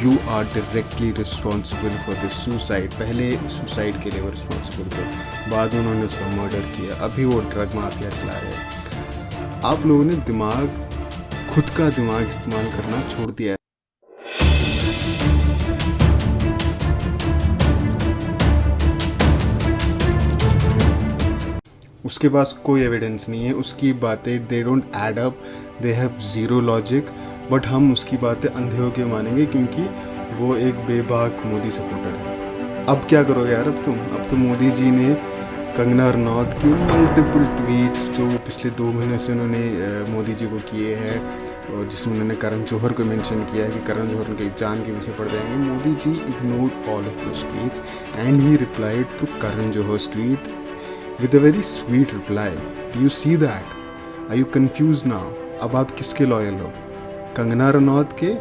You are directly responsible for this suicide. पहले suicide के लिए वो रिस्पॉन्सिबल थे, बाद में उन्होंने उसका मर्डर किया, अभी वो ड्रग माफिया चला रहे हैं। आप लोगों ने खुद का दिमाग इस्तेमाल करना छोड़ दिया है। उसके पास कोई एविडेंस नहीं है, उसकी बातें they don't add up, they have zero logic, but हम उसकी बातें अंधे होकर मानेंगे क्योंकि वो एक बेबाक मोदी सपोर्टर है। अब क्या करोगे यार, अब तो मोदी जी ने कंगना रनौत की मल्टीपल ट्वीट्स जो पिछले 2 महीने से उन्होंने मोदी जी को किए हैं, और जिसमें उन्होंने करण जौहर को मेंशन किया है कि करण जौहर उनके जान के पीछे पड़ जाएंगे, Modi ji ignored all of those tweets and he replied to Karan Johar's tweet with a very sweet reply. Do you see that? Are you confused now? अब आप किसके लॉयल हो, कंगना रनौत के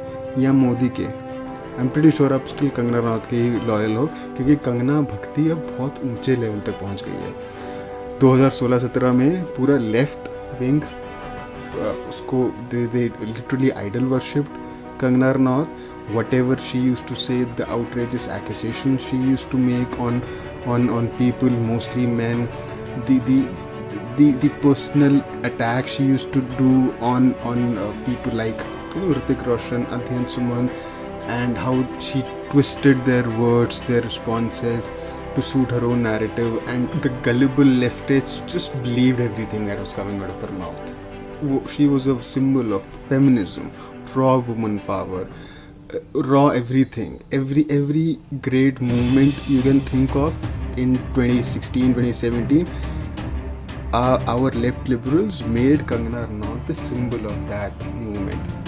या मोदी के? आई एम प्रीटी श्योर आप स्टिल कंगना रनौत के ही लॉयल हो, क्योंकि कंगना भक्ति अब बहुत ऊंचे लेवल तक पहुंच गई है। 2016-17 में पूरा लेफ्ट विंग उसको they literally idol worshipped Kangana Ranaut. Whatever she used to say, the outrageous accusations she used to make on people, mostly men, the personal attack she used to do on people like Hrithik Roshan, Adhyan Suman, and how she twisted their words, their responses to suit her own narrative, and the gullible leftists just believed everything that was coming out of her mouth. She was a symbol of feminism, raw woman power, raw everything, every great movement you can think of in 2016, 2017. Our left liberals made Kangana Ranaut the symbol of that movement.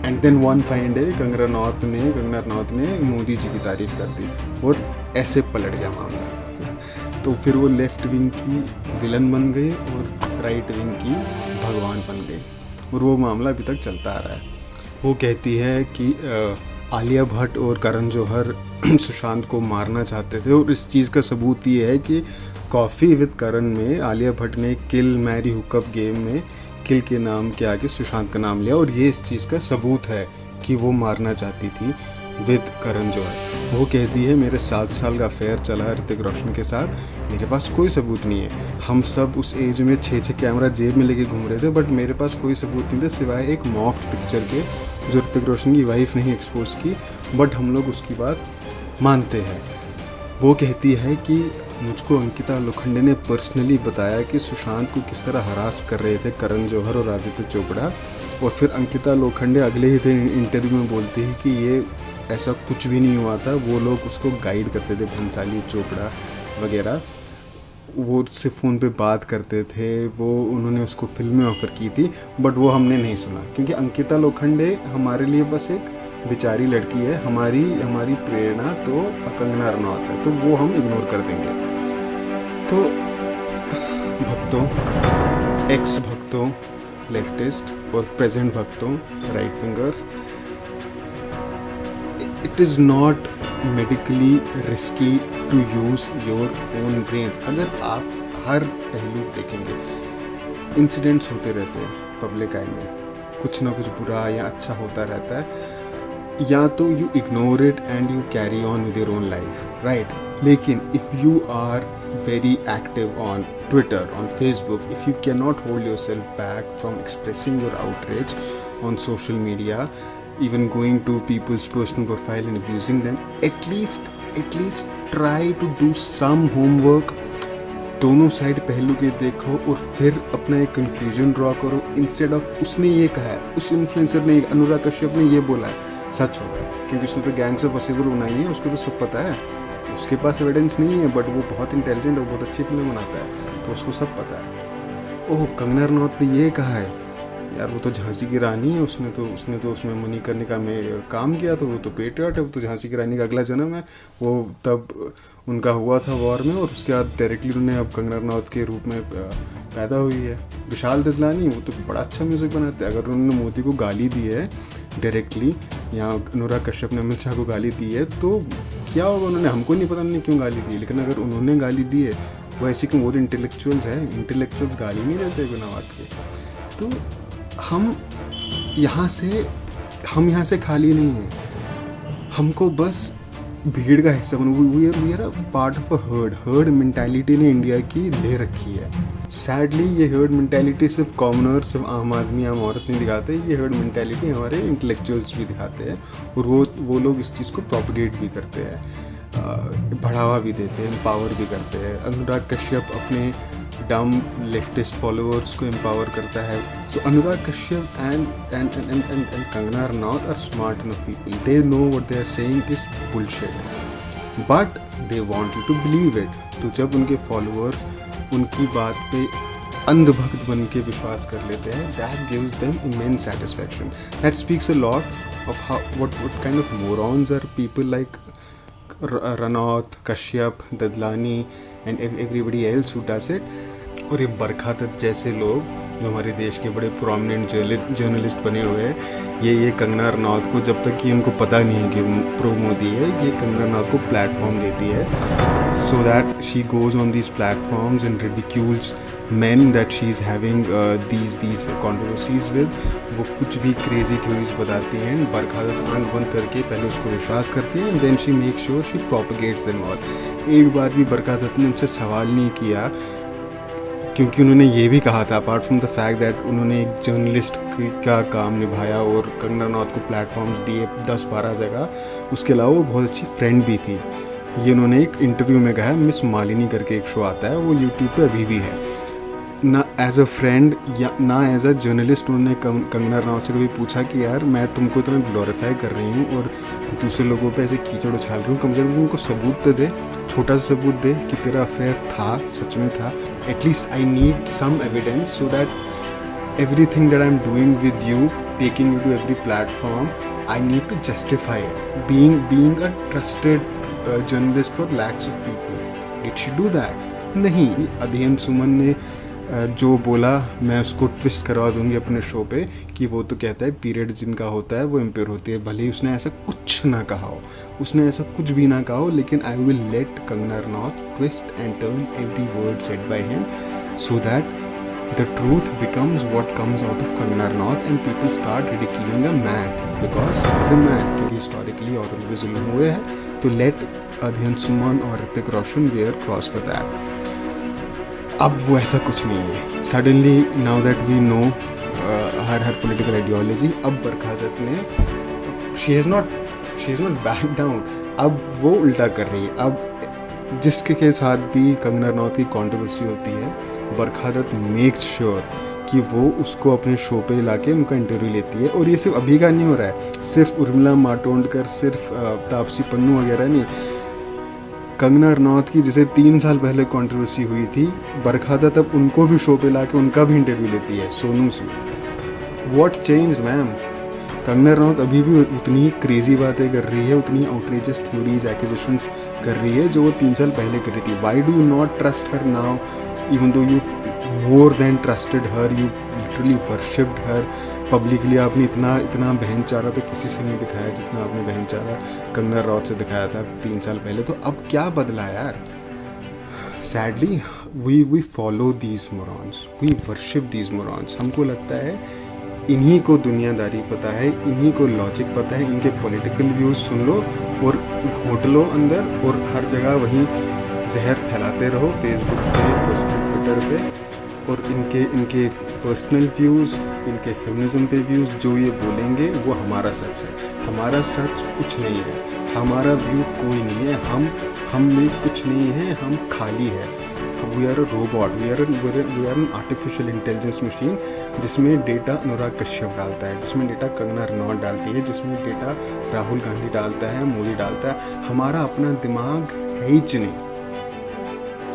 And then one fine day Kangana Ranaut ने मोदी जी की तारीफ कर दी और ऐसे पलट गया मामला. तो फिर वो लेफ्ट विंग की विलन बन गई और राइट विंग की भगवान बन गई, और वो मामला अभी तक चलता आ रहा है. वो कहती है कि आलिया भट्ट और करण जौहर सुशांत को मारना चाहते थे, और इस चीज़ का सबूत ये है कि कॉफ़ी विद करण में आलिया भट्ट ने किल मैरी हुकअप गेम में किल के नाम के आगे सुशांत का नाम लिया, और ये इस चीज़ का सबूत है कि वो मारना चाहती थी विद करण जौहर. वो कहती है मेरे 7 साल का अफेयर चला ऋतिक रोशन के साथ, मेरे पास कोई सबूत नहीं है. हम सब उस एज में 6 कैमरा जेब में लेके घूम रहे थे, बट मेरे पास कोई सबूत नहीं था सिवाय एक मॉफ्ड पिक्चर के जो ऋतिक रोशन की वाइफ ने ही एक्सपोज की, बट हम लोग उसकी बात मानते हैं. वो कहती है कि मुझको अंकिता लोखंडे ने पर्सनली बताया कि सुशांत को किस तरह हरास कर रहे थे करण जौहर और आदित्य चोपड़ा, और फिर अंकिता लोखंडे अगले ही दिन इंटरव्यू में बोलती है कि ये ऐसा कुछ भी नहीं हुआ था, वो लोग उसको गाइड करते थे, भंसाली चोपड़ा वगैरह, वो उससे फ़ोन पे बात करते थे, वो उन्होंने उसको फिल्में ऑफ़र की थी, बट वो हमने नहीं सुना क्योंकि अंकिता लोखंडे हमारे लिए बस एक बेचारी लड़की है, हमारी प्रेरणा तो कंगना रनौत है, तो वो हम इग्नोर कर देंगे. तो भक्तों, एक्स भक्तों लेफ्टिस्ट और प्रेजेंट भक्तों right wingers, it is not medically risky to use your own brains. अगर आप हर पहलू देखेंगे, इंसिडेंट्स होते रहते हैं पब्लिक आई में, कुछ ना कुछ बुरा या अच्छा होता रहता है, या तो you ignore it and you carry on with your own life, right. लेकिन if you are very active on Twitter, on Facebook, if you cannot hold yourself back from expressing your outrage on social media, even going to people's personal profile and abusing them, at least try to do some homework. दोनों side पहलू के देखो और फिर अपना एक conclusion draw करो, instead of उसने ये कहा है, उस इन्फ्लुएंसर ने, अनुराग कश्यप ने ये बोला है, सच होगा क्योंकि उसने तो गैंग्स ऑफ वसेपुर बनाई है, उसको तो सब पता है. उसके पास एविडेंस नहीं है, बट वो बहुत इंटेलिजेंट है, बहुत अच्छी फिल्म बनाता है, तो उसको सब पता है. ओह, कंगना रनौत ने ये कहा है यार, वो तो झांसी की रानी है, उसने तो उसमें मनी करने का में काम किया, तो वो तो पेट्रियट है, वो तो झांसी की रानी का अगला जन्म है. वो तब उनका हुआ था वॉर में, और उसके बाद डायरेक्टली उन्हें अब कंगना रनौत के रूप में पैदा हुई है. विशाल ददलानी, वो तो बड़ा अच्छा म्यूज़िक बनाते हैं. अगर उन्होंने मोदी को गाली दी है डायरेक्टली, या अनुराग कश्यप ने अमित शाह को गाली दी है, तो क्या होगा, उन्होंने हमको नहीं पता उन्होंने क्यों गाली दी, लेकिन अगर उन्होंने गाली दी है, वो ऐसे क्यों, वो इंटेलेक्चुअल्स है, इंटेलेक्चुअल्स गाली नहीं देते बिना बात के. तो हम यहाँ से खाली नहीं हैं. हमको बस भीड़ का हिस्सा बनो, we are a part of a herd mentality ने इंडिया की ले रखी है। सैडली ये हर्ड मेंटालिटी सिर्फ कॉमनर, सिर्फ आम आदमी, आम औरत नहीं दिखाते, ये हर्ड मेंटालिटी हमारे इंटेलेक्चुअल्स भी दिखाते हैं, और वो लोग इस चीज़ को प्रोपगेट भी करते हैं, बढ़ावा भी देते हैं, एम्पावर भी करते हैं। अनुराग कश्यप अपने डम लेफ्टिस्ट फॉलोअर्स को एम्पावर करता है। So Anurag Kashyap and Kangana Ranaut are smart enough people, they know what they are saying is bullshit, but they want you to believe it. तो जब उनके फॉलोअर्स उनकी बात पे अंधभक्त बन के विश्वास कर लेते हैं, that gives them immense satisfaction. That speaks a lot of how what kind of morons are people like Ranaut, Kashyap, Dadlani and everybody else who does it. और ये बरखा दत्त जैसे लोग जो हमारे देश के बड़े प्रोमिनेंट जर्नलिस्ट बने हुए हैं, ये कंगना रनौत को, जब तक कि उनको पता नहीं है कि प्रो मोदी है, ये कंगना रनौत को प्लेटफॉर्म देती है so that she goes on these platforms and ridicules men that she is having these controversies with। वो कुछ भी क्रेजी थ्योरीज बताती हैं, बरखा दत्त आंख बंद करके पहले उसको विश्वास करती है, and then she make sure she propagates them all. एक बार भी बरखा दत्त ने उनसे सवाल नहीं किया, क्योंकि उन्होंने ये भी कहा था, apart from the fact that उन्होंने एक जर्नलिस्ट का काम निभाया और कंगना रनौत को प्लेटफॉर्म्स दिए 10-12 जगह, उसके अलावा वो बहुत अच्छी फ्रेंड भी थी। ये उन्होंने एक इंटरव्यू में कहा, मिस मालिनी करके एक शो आता है, वो यूट्यूब पे अभी भी है। ना एज अ फ्रेंड या ना एज अ जर्नलिस्ट उन्होंने कंगना रनौत से कभी पूछा कि यार मैं तुमको इतना ग्लोरीफाई कर रही हूँ और दूसरे लोगों पे ऐसे कीचड़ उछाल रही हूँ, कम से कम उनको सबूत तो दे, छोटा सा सबूत दे कि तेरा अफेयर था, सच में था। At least I need some evidence so that everything that I am doing with you, taking you to every platform, I need to justify it, being a trusted journalist for lakhs of people. Did she do that? नहीं। अध्ययन सुमन ने जो बोला मैं उसको twist करवा दूंगी अपने show पे कि वो तो कहता है पीरियड जिनका होता है वो इम्प्योर होती है, भले ही उसने ऐसा कुछ ना कहा हो, उसने ऐसा कुछ भी ना कहा हो, लेकिन I will let Kangana Ranaut twist and turn every word said by him so that the truth becomes what comes out of Kangana Ranaut and people start ridiculing a man because is a man, क्योंकि हिस्टोरिकली और उन पे जुल्म हुए हैं। तो late Adhyayan Suman और Hrithik Roshan were cross for that. अब वो ऐसा कुछ नहीं है। Suddenly now that we know her political ideology, अब बरखा दत्त ने she is not back down, अब वो उल्टा कर रही है। अब जिसके के साथ भी कंगना रनौत की कंट्रोवर्सी होती है, बरखा दत्त मेक्स श्योर कि वो उसको अपने शो पे ला के उनका इंटरव्यू लेती है। और ये सिर्फ अभी का नहीं हो रहा है, सिर्फ उर्मिला मातोंडकर, सिर्फ तापसी पन्नू वगैरह नहीं, कंगना रनौत की जैसे 3 साल पहले कंट्रोवर्सी हुई थी, बरखा दत्त अब उनको भी शो पे ला के उनका भी इंटरव्यू लेती है, Sonu Sood. What changed ma'am? Kangana Ranaut अभी भी उतनी क्रेजी बातें कर रही है, उतनी आउटरेजस थ्योरीज, एक्यूजेशंस कर रही है जो वो 3 साल पहले कर रही थी। Why do you not trust her now even though you more than trusted her, you literally worshipped her publicly. आपने इतना बहन चारा तो किसी से नहीं दिखाया जितना आपने बहन चारा कंगना रनौत से दिखाया था 3 साल पहले। तो अब क्या बदला यार? Sadly we follow these morons, we worship these morons. हमको लगता है इन्हीं को दुनियादारी पता है, इन्हीं को लॉजिक पता है, इनके पॉलिटिकल व्यूज़ सुन लो और घोट लो अंदर, और हर जगह वहीं जहर फैलाते रहो, फेसबुक पे, पर्सनल ट्विटर पे। और इनके पर्सनल व्यूज़, इनके फेमिनिज्म पे व्यूज़ जो ये बोलेंगे वो हमारा सच है। हमारा सच कुछ नहीं है, हमारा व्यू कोई नहीं है, हम में कुछ नहीं है, हम खाली है। We are a robot, we are an artificial intelligence machine जिसमें डेटा अनुराग कश्यप डालता है, जिसमें डेटा कंगना रनौत डालती है, जिसमें डेटा राहुल गांधी डालता है, मोदी डालता है। हमारा अपना दिमाग है ही नहीं।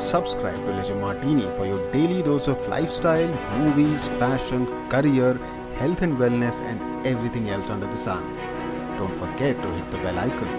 Subscribe to Legend Martini for your daily dose of lifestyle, movies, fashion, career, health and wellness, and everything else under the sun. Don't forget to hit the bell icon.